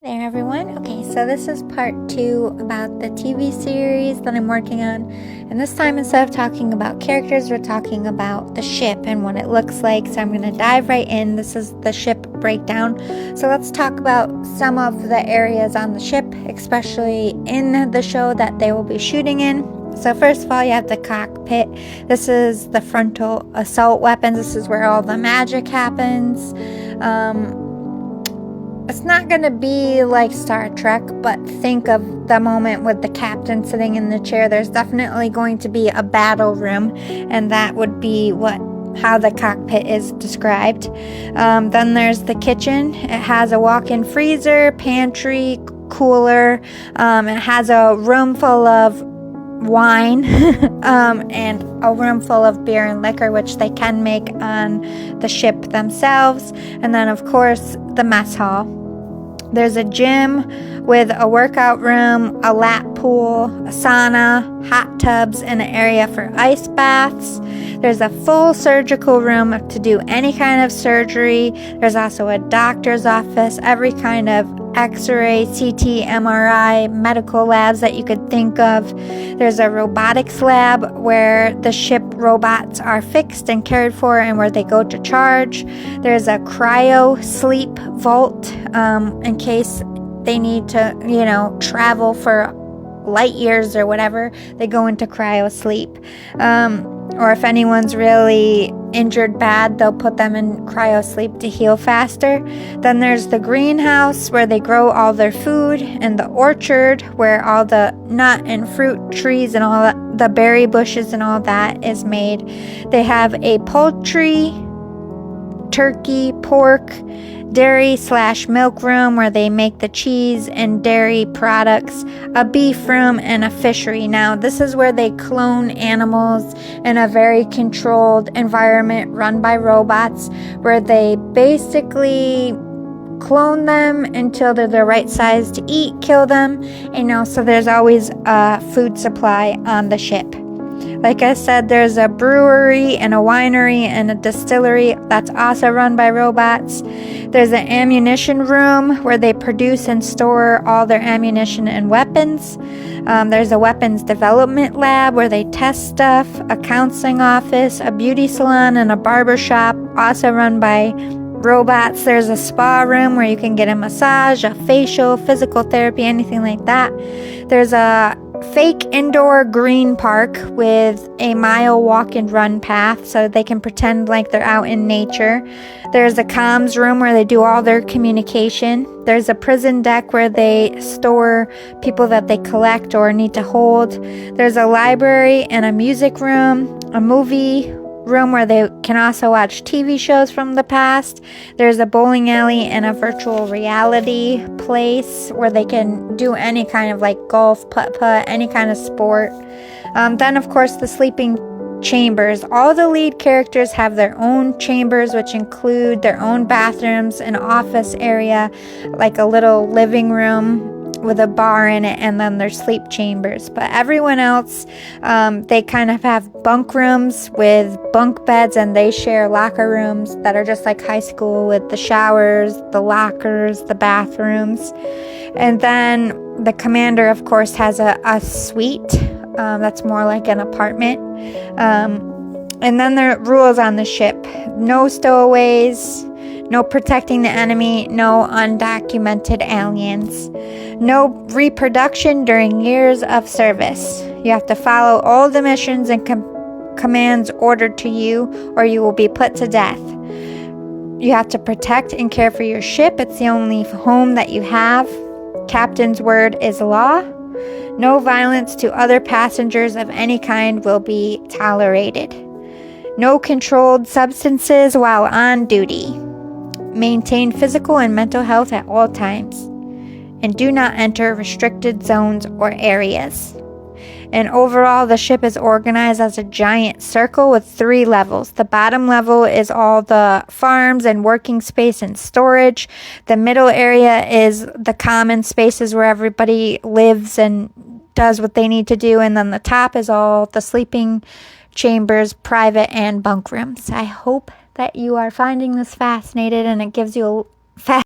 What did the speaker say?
there everyone. Okay, so this is part 2 about the TV series that I'm working on, and this time instead of talking about characters, we're talking about the ship and what it looks like. So I'm going to dive right in. This is the ship breakdown. So let's talk about some of the areas on the ship, especially in the show that they will be shooting in. So first of all, you have the cockpit. This is the frontal assault weapons. This is where all the magic happens. It's not going to be like Star Trek, but think of the moment with the captain sitting in the chair. There's definitely going to be a battle room, and that would be how the cockpit is described. Then there's the kitchen. It has a walk-in freezer, pantry, cooler. It has a room full of wine and a room full of beer and liquor, which they can make on the ship themselves. And then, of course, the mess hall. There's a gym with a workout room, a lap pool, a sauna, hot tubs, and an area for ice baths. There's a full surgical room to do any kind of surgery. There's also a doctor's office, every kind of X-ray, CT, MRI, medical labs that you could think of. There's a robotics lab where the ship robots are fixed and cared for and where they go to charge. There's a cryo sleep vault in case they need to, travel for light years or whatever. They go into cryo sleep. Or if anyone's really injured bad, they'll put them in cryo sleep to heal faster. Then there's the greenhouse where they grow all their food, and the orchard where all the nut and fruit trees and all the berry bushes and all that is made. They have a poultry, turkey, pork, dairy/milk room where they make the cheese and dairy products, a beef room, and a fishery. Now, this is where they clone animals in a very controlled environment run by robots, where they basically clone them until they're the right size to eat, kill them, so there's always a food supply on the ship. Like I said, there's a brewery and a winery and a distillery that's also run by robots. There's an ammunition room where they produce and store all their ammunition and weapons. There's a weapons development lab where they test stuff, a counseling office, a beauty salon, and a barber shop, also run by robots. There's a spa room where you can get a massage, a facial, physical therapy, anything like that. There's a fake indoor green park with a mile walk and run path so they can pretend like they're out in nature. There's a comms room where they do all their communication. There's a prison deck where they store people that they collect or need to hold. There's a library and a music room, a movie room where they can also watch TV shows from the past. There's a bowling alley and a virtual reality place where they can do any kind of golf, putt-putt, any kind of sport. Then, of course, the sleeping chambers. All the lead characters have their own chambers, which include their own bathrooms, an office area, like a little living room with a bar in it, and then their sleep chambers. But everyone else, they kind of have bunk rooms with bunk beds, and they share locker rooms that are just like high school with the showers, the lockers, the bathrooms. And then the commander, of course, has a suite that's more like an apartment. And then there are rules on the ship. No stowaways, no protecting the enemy, no undocumented aliens, no reproduction during years of service. You have to follow all the missions and commands ordered to you, or you will be put to death. You have to protect and care for your ship. It's the only home that you have. Captain's word is law. No violence to other passengers of any kind will be tolerated. No controlled substances while on duty. Maintain physical and mental health at all times, and do not enter restricted zones or areas. And overall, the ship is organized as a giant circle with 3 levels. The bottom level is all the farms and working space and storage. The middle area is the common spaces where everybody lives and does what they need to do. And then the top is all the sleeping chambers, private and bunk rooms. I hope that you are finding this fascinating and it gives you a